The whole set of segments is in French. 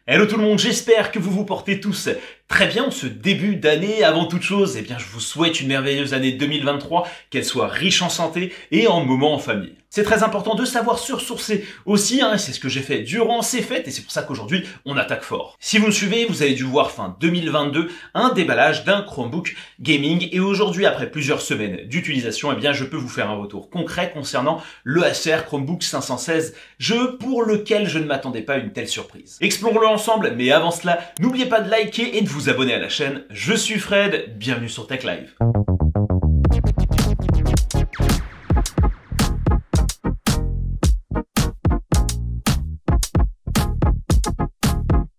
Hello tout le monde, j'espère que vous vous portez tous très bien en ce début d'année. Avant toute chose, je vous souhaite une merveilleuse année 2023, qu'elle soit riche en santé et en moments en famille. C'est très important de savoir se ressourcer aussi, c'est ce que j'ai fait durant ces fêtes et c'est pour ça qu'aujourd'hui on attaque fort. Si vous me suivez, vous avez dû voir fin 2022 un déballage d'un Chromebook gaming et aujourd'hui, après plusieurs semaines d'utilisation, je peux vous faire un retour concret concernant le Acer Chromebook 516, jeu pour lequel je ne m'attendais pas à une telle surprise. Explorons-le ensemble, mais avant cela, n'oubliez pas de liker et de vous abonner à la chaîne. Je suis Fred, bienvenue sur Tech Live.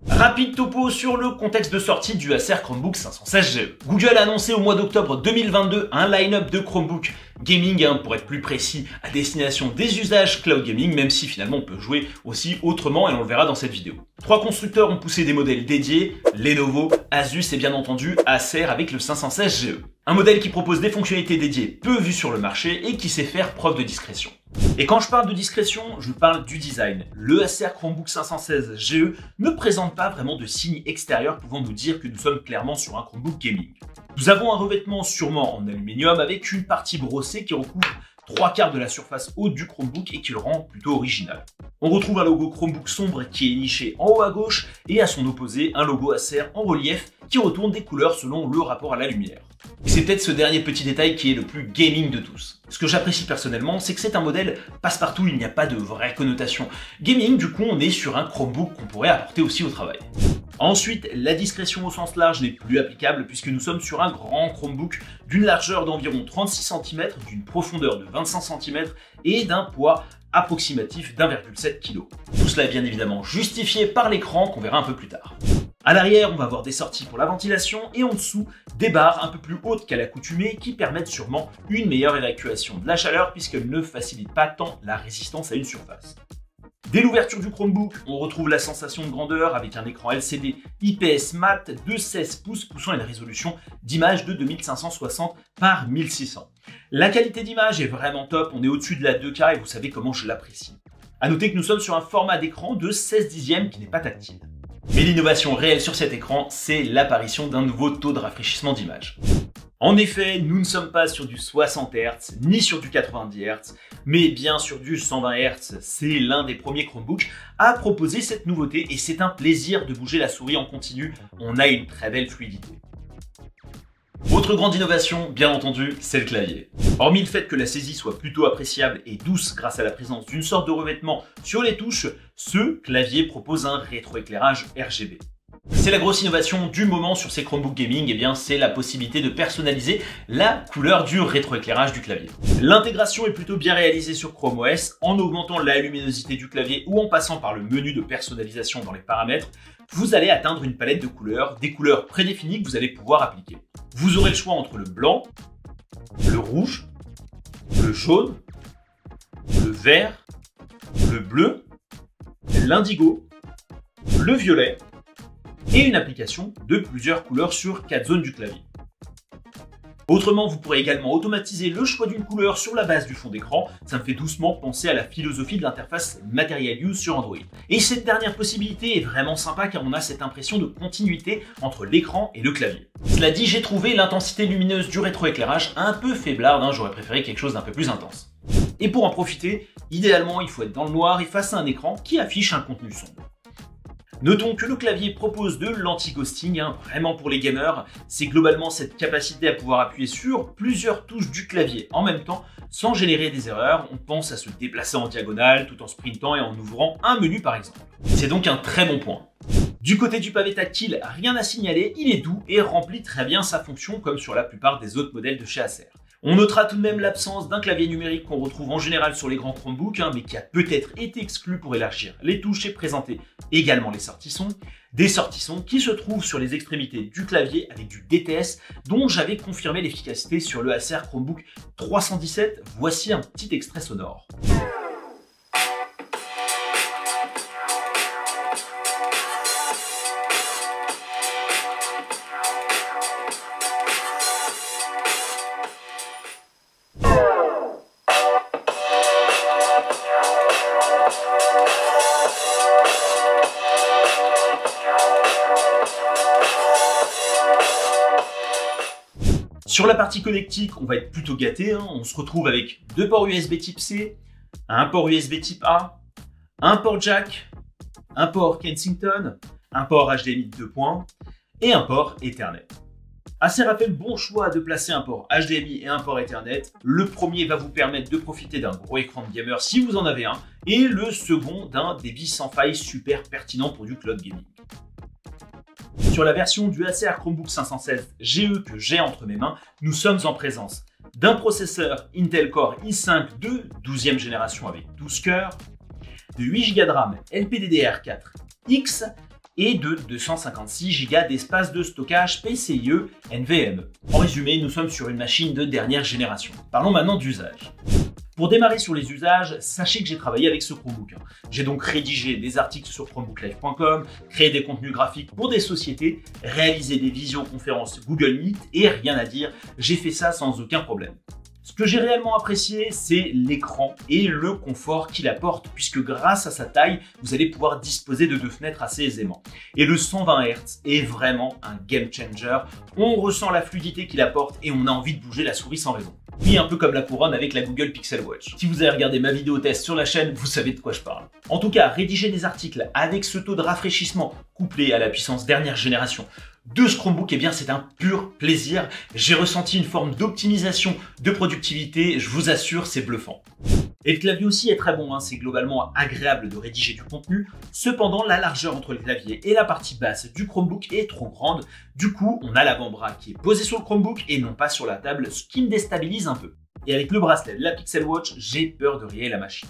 Rapide topo sur le contexte de sortie du Acer Chromebook 516 GE. Google a annoncé au mois d'octobre 2022 un line-up de Chromebook gaming, pour être plus précis, à destination des usages cloud gaming, même si finalement on peut jouer aussi autrement et on le verra dans cette vidéo. 3 constructeurs ont poussé des modèles dédiés, Lenovo, Asus et bien entendu Acer avec le 516 GE. Un modèle qui propose des fonctionnalités dédiées peu vues sur le marché et qui sait faire preuve de discrétion. Et quand je parle de discrétion, je parle du design. Le Acer Chromebook 516 GE ne présente pas vraiment de signes extérieurs pouvant nous dire que nous sommes clairement sur un Chromebook gaming. Nous avons un revêtement sûrement en aluminium avec une partie brossée qui recouvre 3/4 de la surface haute du Chromebook et qui le rend plutôt original. On retrouve un logo Chromebook sombre qui est niché en haut à gauche et à son opposé un logo Acer en relief qui retourne des couleurs selon le rapport à la lumière. Et c'est peut-être ce dernier petit détail qui est le plus gaming de tous. Ce que j'apprécie personnellement, c'est que c'est un modèle passe-partout, il n'y a pas de vraie connotation gaming, du coup on est sur un Chromebook qu'on pourrait apporter aussi au travail. Ensuite, la discrétion au sens large n'est plus applicable puisque nous sommes sur un grand Chromebook d'une largeur d'environ 36 cm, d'une profondeur de 25 cm et d'un poids approximatif d'1,7 kg. Tout cela est bien évidemment justifié par l'écran qu'on verra un peu plus tard. À l'arrière, on va avoir des sorties pour la ventilation et en dessous, des barres un peu plus hautes qu'à l'accoutumée qui permettent sûrement une meilleure évacuation de la chaleur puisqu'elles ne facilitent pas tant la résistance à une surface. Dès l'ouverture du Chromebook, on retrouve la sensation de grandeur avec un écran LCD IPS mat de 16 pouces poussant une résolution d'image de 2560 par 1600. La qualité d'image est vraiment top, on est au-dessus de la 2K et vous savez comment je l'apprécie. A noter que nous sommes sur un format d'écran de 16 dixièmes qui n'est pas tactile. Mais l'innovation réelle sur cet écran, c'est l'apparition d'un nouveau taux de rafraîchissement d'image. En effet, nous ne sommes pas sur du 60 Hz ni sur du 90 Hz, mais bien sur du 120 Hz. C'est l'un des premiers Chromebooks à proposer cette nouveauté et c'est un plaisir de bouger la souris en continu. On a une très belle fluidité. Autre grande innovation, bien entendu, c'est le clavier. Hormis le fait que la saisie soit plutôt appréciable et douce grâce à la présence d'une sorte de revêtement sur les touches, ce clavier propose un rétroéclairage RGB. C'est la grosse innovation du moment sur ces Chromebook gaming, c'est la possibilité de personnaliser la couleur du rétroéclairage du clavier. L'intégration est plutôt bien réalisée sur Chrome OS, en augmentant la luminosité du clavier ou en passant par le menu de personnalisation dans les paramètres, vous allez atteindre une palette de couleurs, des couleurs prédéfinies que vous allez pouvoir appliquer. Vous aurez le choix entre le blanc, le rouge, le jaune, le vert, le bleu, l'indigo, le violet, et une application de plusieurs couleurs sur 4 zones du clavier. Autrement, vous pourrez également automatiser le choix d'une couleur sur la base du fond d'écran. Ça me fait doucement penser à la philosophie de l'interface Material Use sur Android. Et cette dernière possibilité est vraiment sympa car on a cette impression de continuité entre l'écran et le clavier. Cela dit, j'ai trouvé l'intensité lumineuse du rétroéclairage un peu faiblarde, j'aurais préféré quelque chose d'un peu plus intense. Et pour en profiter, idéalement, il faut être dans le noir et face à un écran qui affiche un contenu sombre. Notons que le clavier propose de l'anti-ghosting, vraiment pour les gamers, c'est globalement cette capacité à pouvoir appuyer sur plusieurs touches du clavier en même temps sans générer des erreurs. On pense à se déplacer en diagonale tout en sprintant et en ouvrant un menu par exemple. C'est donc un très bon point. Du côté du pavé tactile, rien à signaler, il est doux et remplit très bien sa fonction comme sur la plupart des autres modèles de chez Acer. On notera tout de même l'absence d'un clavier numérique qu'on retrouve en général sur les grands Chromebooks, mais qui a peut-être été exclu pour élargir les touches et présenter également les sortissons. Des sortissons qui se trouvent sur les extrémités du clavier avec du DTS dont j'avais confirmé l'efficacité sur le Acer Chromebook 317. Voici un petit extrait sonore. Sur la partie connectique, on va être plutôt gâté, hein. On se retrouve avec 2 ports USB type C, un port USB type A, un port jack, un port Kensington, un port HDMI 2 points et un port Ethernet. Acer bon choix de placer un port HDMI et un port Ethernet. Le premier va vous permettre de profiter d'un gros écran de gamer si vous en avez un, et le second d'un débit sans faille super pertinent pour du cloud gaming. Sur la version du Acer Chromebook 516 GE que j'ai entre mes mains, nous sommes en présence d'un processeur Intel Core i5 de 12e génération avec 12 cœurs, de 8 Go de RAM LPDDR4X et de 256 Go d'espace de stockage PCIe NVMe. En résumé, nous sommes sur une machine de dernière génération. Parlons maintenant d'usage. Pour démarrer sur les usages, sachez que j'ai travaillé avec ce Chromebook. J'ai donc rédigé des articles sur chromebooklive.com, créé des contenus graphiques pour des sociétés, réalisé des visioconférences Google Meet et rien à dire, j'ai fait ça sans aucun problème. Ce que j'ai réellement apprécié, c'est l'écran et le confort qu'il apporte, puisque grâce à sa taille, vous allez pouvoir disposer de 2 fenêtres assez aisément. Et le 120 Hz est vraiment un game changer. On ressent la fluidité qu'il apporte et on a envie de bouger la souris sans raison. Oui, un peu comme la couronne avec la Google Pixel Watch. Si vous avez regardé ma vidéo test sur la chaîne, vous savez de quoi je parle. En tout cas, rédiger des articles avec ce taux de rafraîchissement couplé à la puissance dernière génération de ce Chromebook, eh bien c'est un pur plaisir. J'ai ressenti une forme d'optimisation de productivité, je vous assure, c'est bluffant. Et le clavier aussi est très bon, hein. C'est globalement agréable de rédiger du contenu. Cependant, la largeur entre le clavier et la partie basse du Chromebook est trop grande. Du coup, on a l'avant-bras qui est posé sur le Chromebook et non pas sur la table, ce qui me déstabilise un peu. Et avec le bracelet de la Pixel Watch, j'ai peur de rayer la machine.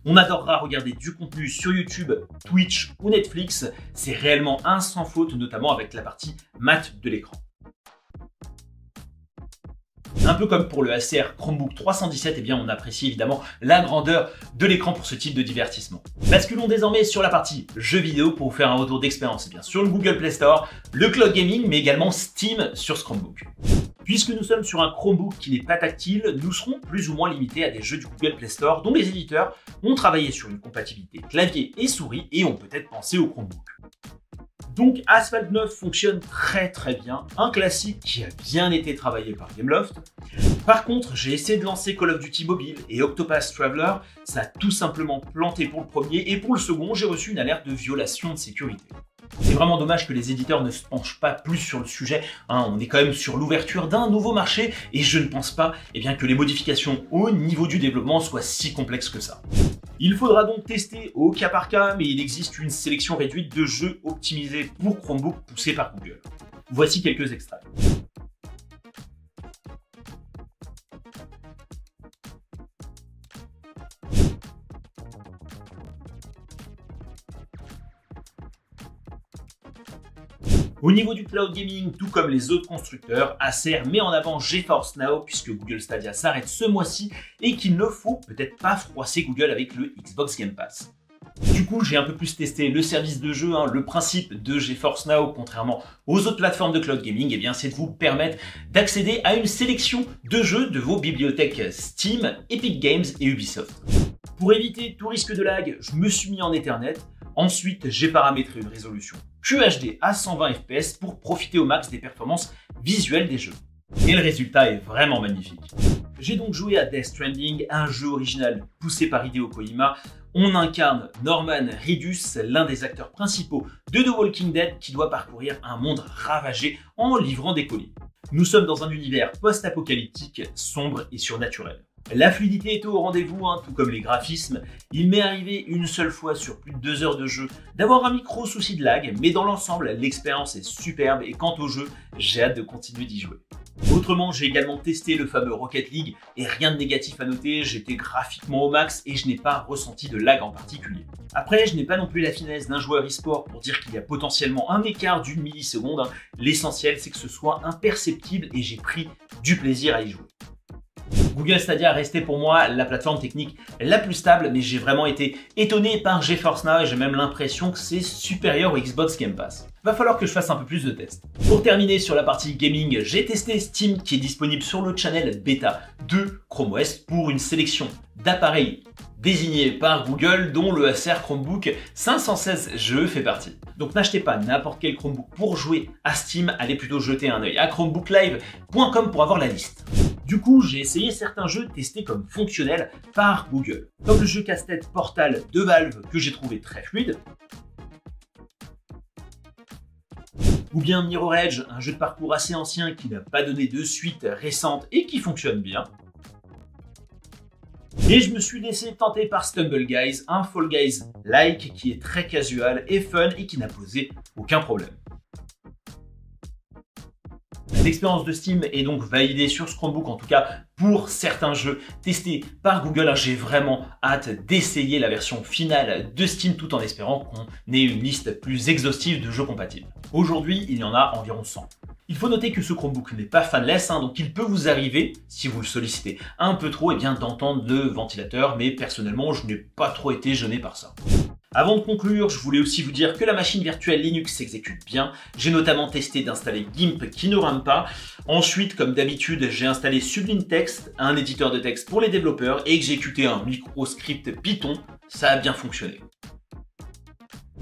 On adorera regarder du contenu sur YouTube, Twitch ou Netflix. C'est réellement un sans faute, notamment avec la partie mat de l'écran. Un peu comme pour le Acer Chromebook 317, eh bien on apprécie évidemment la grandeur de l'écran pour ce type de divertissement. Basculons désormais sur la partie jeux vidéo pour vous faire un retour d'expérience. Eh bien sur le Google Play Store, le cloud gaming, mais également Steam sur ce Chromebook. Puisque nous sommes sur un Chromebook qui n'est pas tactile, nous serons plus ou moins limités à des jeux du Google Play Store dont les éditeurs ont travaillé sur une compatibilité clavier et souris et ont peut-être pensé au Chromebook. Donc Asphalt 9 fonctionne très bien, un classique qui a bien été travaillé par Gameloft. Par contre, j'ai essayé de lancer Call of Duty Mobile et Octopath Traveler, ça a tout simplement planté pour le premier et pour le second, j'ai reçu une alerte de violation de sécurité. C'est vraiment dommage que les éditeurs ne se penchent pas plus sur le sujet, hein, on est quand même sur l'ouverture d'un nouveau marché et je ne pense pas que les modifications au niveau du développement soient si complexes que ça. Il faudra donc tester au cas par cas, mais il existe une sélection réduite de jeux optimisés pour Chromebook poussés par Google. Voici quelques extraits. Au niveau du cloud gaming, tout comme les autres constructeurs, Acer met en avant GeForce Now puisque Google Stadia s'arrête ce mois-ci et qu'il ne faut peut-être pas froisser Google avec le Xbox Game Pass. Du coup, j'ai un peu plus testé le service de jeu, hein. Le principe de GeForce Now, contrairement aux autres plateformes de cloud gaming, eh bien, c'est de vous permettre d'accéder à une sélection de jeux de vos bibliothèques Steam, Epic Games et Ubisoft. Pour éviter tout risque de lag, je me suis mis en Ethernet. Ensuite, j'ai paramétré une résolution QHD à 120 fps pour profiter au max des performances visuelles des jeux. Et le résultat est vraiment magnifique. J'ai donc joué à Death Stranding, un jeu original poussé par Hideo Kojima. On incarne Norman Reedus, l'un des acteurs principaux de The Walking Dead qui doit parcourir un monde ravagé en livrant des colis. Nous sommes dans un univers post-apocalyptique, sombre et surnaturel. La fluidité est au rendez-vous, hein, tout comme les graphismes. Il m'est arrivé une seule fois sur plus de 2 heures de jeu d'avoir un micro souci de lag, mais dans l'ensemble, l'expérience est superbe et quant au jeu, j'ai hâte de continuer d'y jouer. Autrement, j'ai également testé le fameux Rocket League et rien de négatif à noter, j'étais graphiquement au max et je n'ai pas ressenti de lag en particulier. Après, je n'ai pas non plus la finesse d'un joueur e-sport pour dire qu'il y a potentiellement un écart d'une milliseconde, hein. L'essentiel c'est que ce soit imperceptible et j'ai pris du plaisir à y jouer. Google Stadia restait pour moi la plateforme technique la plus stable, mais j'ai vraiment été étonné par GeForce Now et j'ai même l'impression que c'est supérieur au Xbox Game Pass. Va falloir que je fasse un peu plus de tests. Pour terminer sur la partie gaming, j'ai testé Steam qui est disponible sur le channel bêta de Chrome OS pour une sélection d'appareils désignés par Google, dont le Acer Chromebook 516GE fait partie. Donc n'achetez pas n'importe quel Chromebook pour jouer à Steam, allez plutôt jeter un œil à chromebooklive.com pour avoir la liste. Du coup, j'ai essayé certains jeux testés comme fonctionnels par Google, comme le jeu casse-tête Portal de Valve que j'ai trouvé très fluide, ou bien Mirror Edge, un jeu de parcours assez ancien qui n'a pas donné de suite récente et qui fonctionne bien. Et je me suis laissé tenter par Stumble Guys, un Fall Guys-like qui est très casual et fun et qui n'a posé aucun problème. L'expérience de Steam est donc validée sur ce Chromebook, en tout cas pour certains jeux testés par Google. J'ai vraiment hâte d'essayer la version finale de Steam tout en espérant qu'on ait une liste plus exhaustive de jeux compatibles. Aujourd'hui, il y en a environ 100. Il faut noter que ce Chromebook n'est pas fanless, donc il peut vous arriver, si vous le sollicitez un peu trop, d'entendre le ventilateur, mais personnellement, je n'ai pas trop été gêné par ça. Avant de conclure, je voulais aussi vous dire que la machine virtuelle Linux s'exécute bien. J'ai notamment testé d'installer GIMP qui ne rame pas. Ensuite, comme d'habitude, j'ai installé Sublime Text, un éditeur de texte pour les développeurs, et exécuté un microscript Python. Ça a bien fonctionné.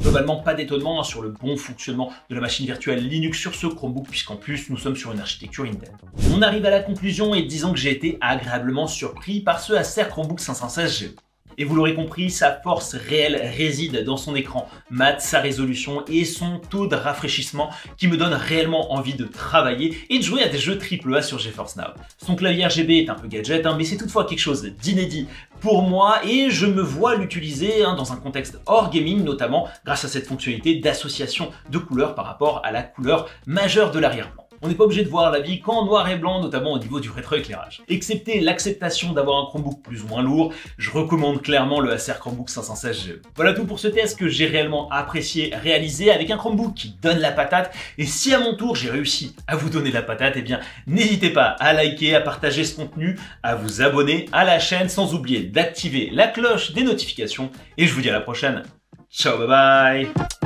Globalement, pas d'étonnement sur le bon fonctionnement de la machine virtuelle Linux sur ce Chromebook, puisqu'en plus, nous sommes sur une architecture Intel. On arrive à la conclusion et disons que j'ai été agréablement surpris par ce Acer Chromebook 516GE. Et vous l'aurez compris, sa force réelle réside dans son écran mat, sa résolution et son taux de rafraîchissement qui me donne réellement envie de travailler et de jouer à des jeux AAA sur GeForce Now. Son clavier RGB est un peu gadget, mais c'est toutefois quelque chose d'inédit pour moi et je me vois l'utiliser dans un contexte hors gaming, notamment grâce à cette fonctionnalité d'association de couleurs par rapport à la couleur majeure de l'arrière-plan. On n'est pas obligé de voir la vie qu'en noir et blanc, notamment au niveau du rétroéclairage. Excepté l'acceptation d'avoir un Chromebook plus ou moins lourd, je recommande clairement le Acer Chromebook 516GE. Voilà tout pour ce test que j'ai réellement apprécié réaliser avec un Chromebook qui donne la patate. Et si à mon tour j'ai réussi à vous donner la patate, n'hésitez pas à liker, à partager ce contenu, à vous abonner à la chaîne, sans oublier d'activer la cloche des notifications. Et je vous dis à la prochaine. Ciao, bye bye!